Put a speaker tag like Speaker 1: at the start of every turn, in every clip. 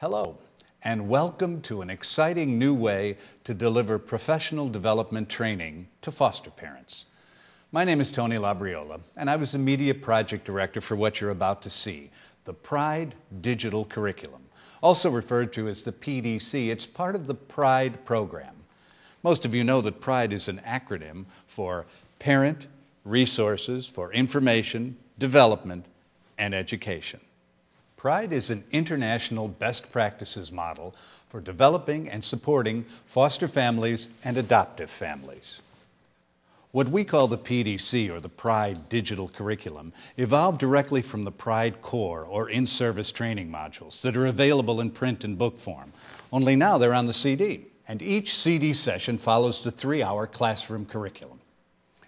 Speaker 1: Hello, and welcome to an exciting new way to deliver professional development training to foster parents. My name is Tony Labriola, and I was the Media Project Director for what you're about to see, the PRIDE Digital Curriculum. Also referred to as the PDC, it's part of the PRIDE program. Most of you know that PRIDE is an acronym for Parent, Resources for Information, Development, and Education. PRIDE is an international best practices model for developing and supporting foster families and adoptive families. What we call the PDC, or the PRIDE Digital Curriculum, evolved directly from the PRIDE Core, or in-service training modules, that are available in print and book form. Only now they're on the CD, and each CD session follows the 3-hour classroom curriculum.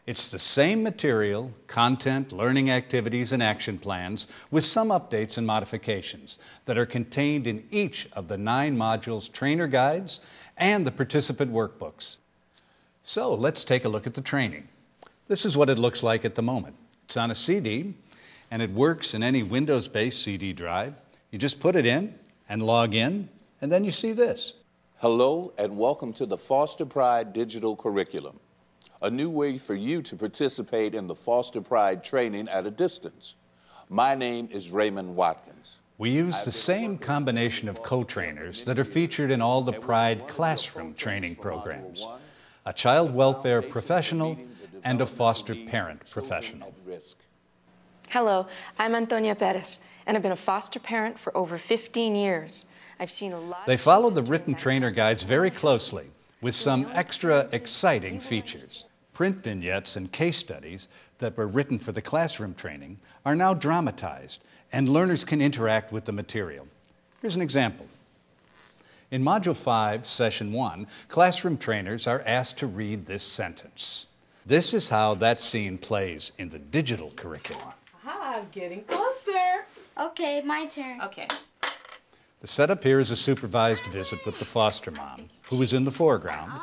Speaker 1: It's the same material, content, learning activities, and action plans with some updates and modifications that are contained in each of the 9 modules, trainer guides, and the participant workbooks. So let's take a look at the training. This is what it looks like at the moment. It's on a CD, and it works in any Windows-based CD drive. You just put it in and log in, and then you see this.
Speaker 2: Hello, and welcome to the Foster Pride Digital Curriculum, a new way for you to participate in the Foster Pride training at a distance. My name is Raymond Watkins.
Speaker 1: We use the same combination of co-trainers that are featured in all the PRIDE classroom training programs. A child welfare professional and a foster parent professional.
Speaker 3: Hello, I'm Antonia Perez, and I've been a foster parent for over 15 years. I've seen a lot.
Speaker 1: They follow the written trainer guides very closely with some extra exciting features. Print vignettes and case studies that were written for the classroom training are now dramatized, and learners can interact with the material. Here's an example. In Module 5, Session 1, classroom trainers are asked to read this sentence. This is how that scene plays in the digital curriculum.
Speaker 4: Aha, I'm getting closer.
Speaker 5: Okay, my turn.
Speaker 4: Okay.
Speaker 1: The setup here is a supervised visit with the foster mom, who is in the foreground,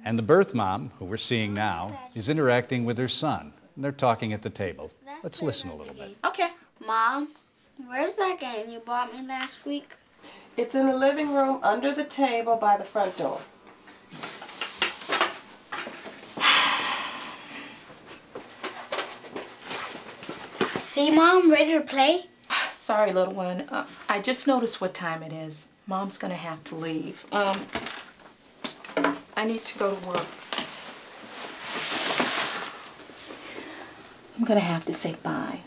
Speaker 1: and the birth mom, who we're seeing now, is interacting with her son, and they're talking at the table. Let's listen a little bit.
Speaker 4: Okay.
Speaker 5: Mom, where's that game you bought me last week?
Speaker 4: It's in the living room under the table by the front door.
Speaker 5: See, Mom, ready to play?
Speaker 4: Sorry, little one. I just noticed what time it is. Mom's gonna have to leave. I need to go to work. I'm gonna have to say bye.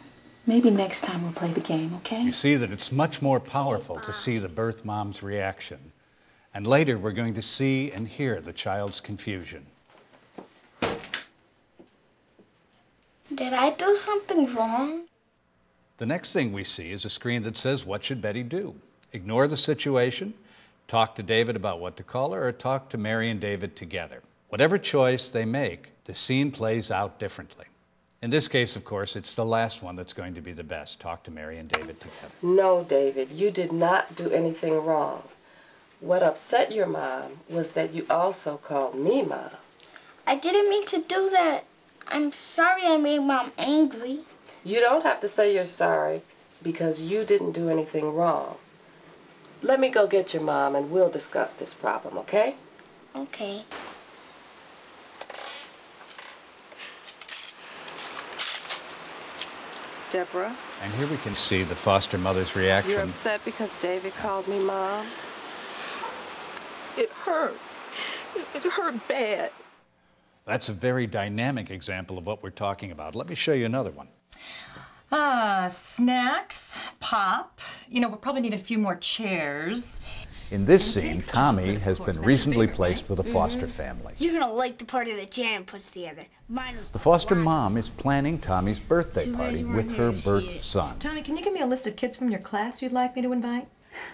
Speaker 4: Maybe next time we'll play the game, okay?
Speaker 1: You see that it's much more powerful to see the birth mom's reaction. And later we're going to see and hear the child's confusion.
Speaker 5: Did I do something wrong?
Speaker 1: The next thing we see is a screen that says, what should Betty do? Ignore the situation, talk to David about what to call her, or talk to Mary and David together. Whatever choice they make, the scene plays out differently. In this case, of course, it's the last one that's going to be the best. Talk to Mary and David together.
Speaker 6: No, David, you did not do anything wrong. What upset your mom was that you also called me Mom.
Speaker 5: I didn't mean to do that. I'm sorry I made Mom angry.
Speaker 6: You don't have to say you're sorry because you didn't do anything wrong. Let me go get your mom and we'll discuss this problem, okay?
Speaker 5: Okay.
Speaker 6: Deborah?
Speaker 1: And here we can see the foster mother's reaction.
Speaker 6: You're upset because David called me Mom? It hurt. It hurt bad.
Speaker 1: That's a very dynamic example of what we're talking about. Let me show you another one.
Speaker 7: Snacks, pop. You know, we'll probably need a few more chairs.
Speaker 1: In this scene, Tommy has been recently placed with a foster family.
Speaker 8: You're gonna like the party that Jan puts together.
Speaker 1: The foster mom is planning Tommy's birthday party with her birth son.
Speaker 7: Tommy, can you give me a list of kids from your class you'd like me to invite?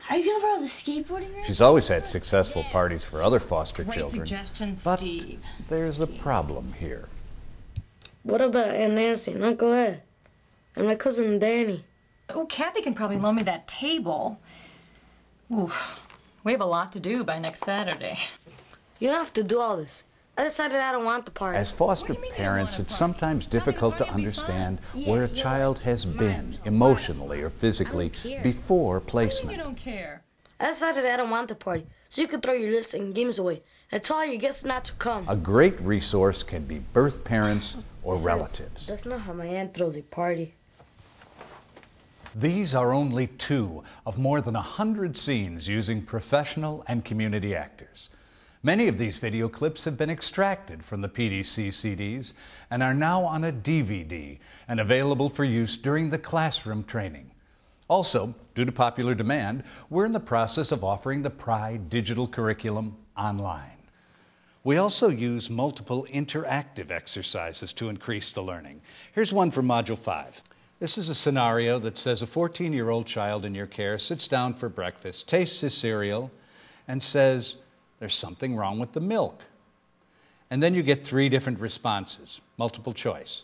Speaker 8: Are you gonna borrow the skateboarding ring?
Speaker 1: She's always had successful parties for other foster
Speaker 7: Great
Speaker 1: children.
Speaker 7: suggestion,
Speaker 1: but
Speaker 7: Steve.
Speaker 1: there's a problem here.
Speaker 8: What about Aunt Nancy and Uncle Ed? And my cousin Danny?
Speaker 7: Oh, Kathy can probably loan me that table. Oof. We have a lot to do by next Saturday.
Speaker 8: You don't have to do all this. I decided I don't want the party.
Speaker 1: As foster parents, it's sometimes difficult to understand where a child has been emotionally or physically before
Speaker 7: You
Speaker 1: placement.
Speaker 7: don't care.
Speaker 8: I decided I don't want the party, so you could throw your lists and games away and tell your guests not to come.
Speaker 1: A great resource can be birth parents or relatives.
Speaker 8: That's not how my aunt throws a party.
Speaker 1: These are only 2 of more than 100 scenes using professional and community actors. Many of these video clips have been extracted from the PDC CDs and are now on a DVD and available for use during the classroom training. Also, due to popular demand, we're in the process of offering the Pride digital curriculum online. We also use multiple interactive exercises to increase the learning. Here's one for Module 5. This is a scenario that says a 14-year-old child in your care sits down for breakfast, tastes his cereal, and says, "There's something wrong with the milk." And then you get 3 different responses, multiple choice.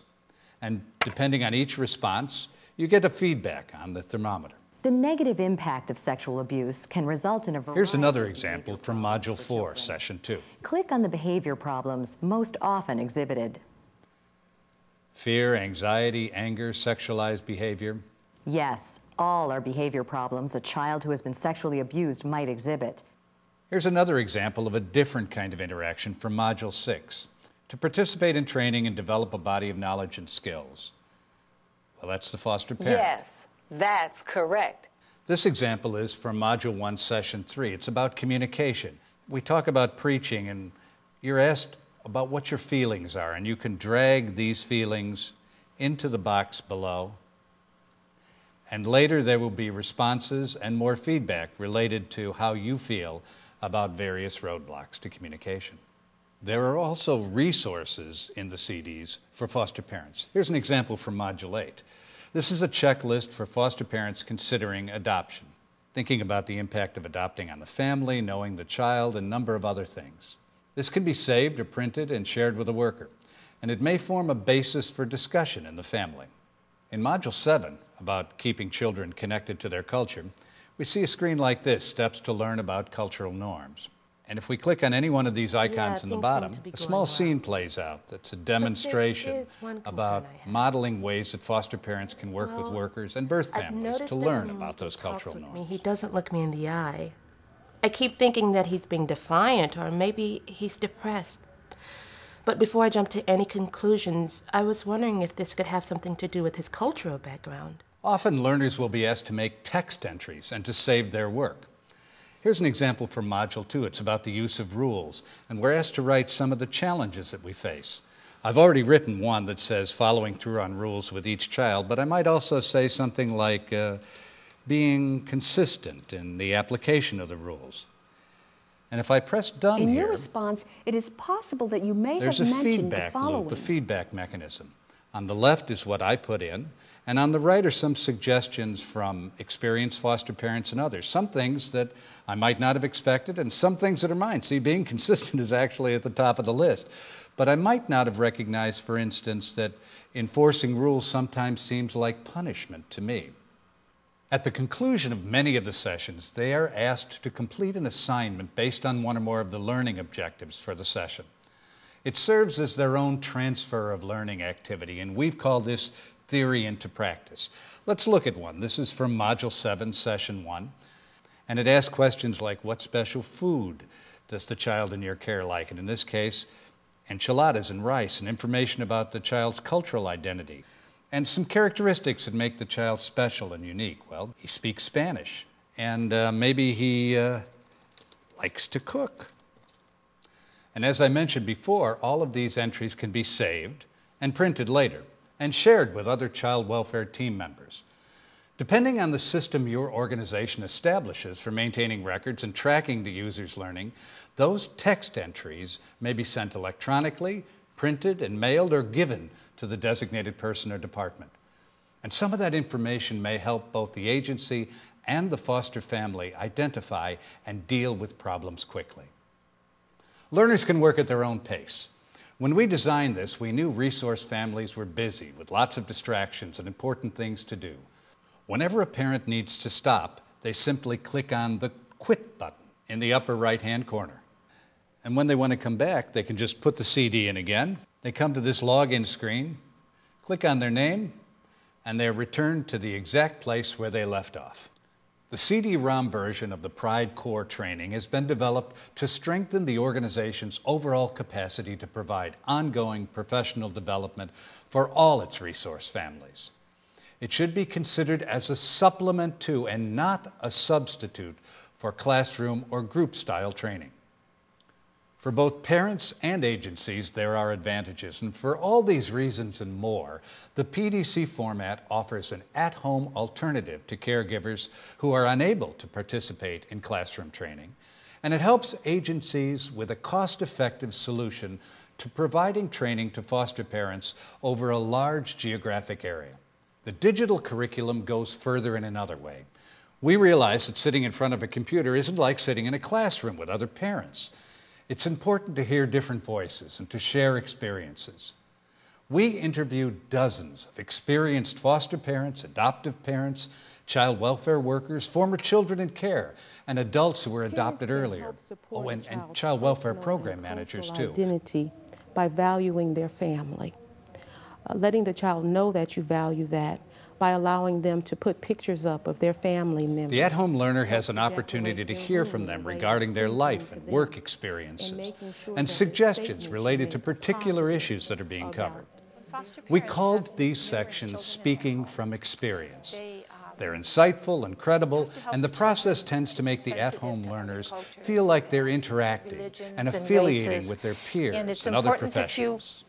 Speaker 1: And depending on each response, you get a feedback on the thermometer.
Speaker 9: The negative impact of sexual abuse can result in a variety.
Speaker 1: Here's another example from Module 4, Session 2.
Speaker 9: Click on the behavior problems most often exhibited.
Speaker 1: Fear, anxiety, anger, sexualized behavior.
Speaker 9: Yes, all are behavior problems a child who has been sexually abused might exhibit.
Speaker 1: Here's another example of a different kind of interaction from Module 6. To participate in training and develop a body of knowledge and skills. Well, that's the foster parent.
Speaker 10: Yes, that's correct.
Speaker 1: This example is from Module 1, Session 3. It's about communication. We talk about preaching, and you're asked about what your feelings are, and you can drag these feelings into the box below. And later there will be responses and more feedback related to how you feel about various roadblocks to communication. There are also resources in the CDs for foster parents. Here's an example from Module 8. This is a checklist for foster parents considering adoption, thinking about the impact of adopting on the family, knowing the child, and a number of other things. This can be saved or printed and shared with a worker, and it may form a basis for discussion in the family. In Module 7, about keeping children connected to their culture, we see a screen like this, Steps to Learn About Cultural Norms. And if we click on any one of these icons in the bottom, a small scene plays out that's a demonstration about modeling ways that foster parents can work with workers and birth families to learn about those cultural norms.
Speaker 6: He doesn't look me in the eye. I keep thinking that he's being defiant, or maybe he's depressed. But before I jump to any conclusions, I was wondering if this could have something to do with his cultural background.
Speaker 1: Often learners will be asked to make text entries and to save their work. Here's an example from Module 2. It's about the use of rules, and we're asked to write some of the challenges that we face. I've already written one that says following through on rules with each child, but I might also say something like being consistent in the application of the rules. And if I press done
Speaker 9: in
Speaker 1: here,
Speaker 9: your response, it is possible that you may
Speaker 1: there's
Speaker 9: have
Speaker 1: a
Speaker 9: mentioned
Speaker 1: feedback
Speaker 9: the following.
Speaker 1: loop, a feedback mechanism. On the left is what I put in, and on the right are some suggestions from experienced foster parents and others. Some things that I might not have expected, and some things that are mine. See, being consistent is actually at the top of the list. But I might not have recognized, for instance, that enforcing rules sometimes seems like punishment to me. At the conclusion of many of the sessions, they are asked to complete an assignment based on one or more of the learning objectives for the session. It serves as their own transfer of learning activity, and we've called this theory into practice. Let's look at one. This is from Module 7, Session 1, and it asks questions like, what special food does the child in your care like? And in this case, enchiladas and rice, and information about the child's cultural identity, and some characteristics that make the child special and unique. Well, he speaks Spanish, and maybe he likes to cook. And as I mentioned before, all of these entries can be saved and printed later and shared with other child welfare team members. Depending on the system your organization establishes for maintaining records and tracking the user's learning, those text entries may be sent electronically, printed and mailed, or given to the designated person or department. And some of that information may help both the agency and the foster family identify and deal with problems quickly. Learners can work at their own pace. When we designed this, we knew resource families were busy with lots of distractions and important things to do. Whenever a parent needs to stop, they simply click on the Quit button in the upper right-hand corner. And when they want to come back, they can just put the CD in again. They come to this login screen, click on their name, and they're returned to the exact place where they left off. The CD-ROM version of the Pride Core training has been developed to strengthen the organization's overall capacity to provide ongoing professional development for all its resource families. It should be considered as a supplement to and not a substitute for classroom or group-style training. For both parents and agencies, there are advantages, and for all these reasons and more, the PDC format offers an at-home alternative to caregivers who are unable to participate in classroom training, and it helps agencies with a cost-effective solution to providing training to foster parents over a large geographic area. The digital curriculum goes further in another way. We realize that sitting in front of a computer isn't like sitting in a classroom with other parents. It's important to hear different voices and to share experiences. We interviewed dozens of experienced foster parents, adoptive parents, child welfare workers, former children in care, and adults who were adopted earlier. Oh, and child welfare program managers too.
Speaker 11: Identity by valuing their family, letting the child know that you value that, by allowing them to put pictures up of their family members.
Speaker 1: The at-home learner has an opportunity to hear from them regarding their life and work experiences and suggestions related to particular issues that are being covered. We called these sections Speaking from Experience. They're insightful and credible, and the process tends to make the at-home learners feel like they're interacting and affiliating with their peers and other professionals.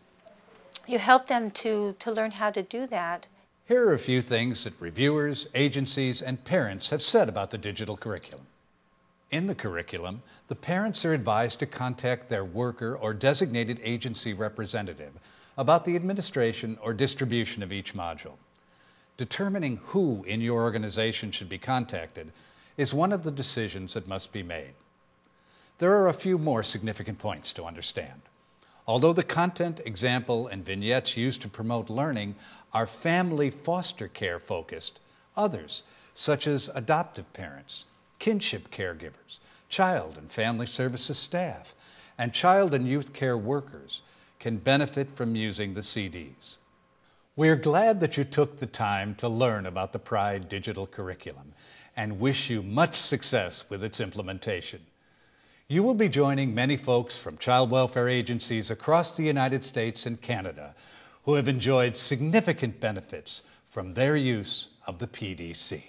Speaker 12: You help them to learn how to do that.
Speaker 1: Here are a few things that reviewers, agencies, and parents have said about the digital curriculum. In the curriculum, the parents are advised to contact their worker or designated agency representative about the administration or distribution of each module. Determining who in your organization should be contacted is one of the decisions that must be made. There are a few more significant points to understand. Although the content, example, and vignettes used to promote learning are family foster care focused, others, such as adoptive parents, kinship caregivers, child and family services staff, and child and youth care workers, can benefit from using the CDs. We're glad that you took the time to learn about the Pride digital curriculum and wish you much success with its implementation. You will be joining many folks from child welfare agencies across the United States and Canada who have enjoyed significant benefits from their use of the PDC.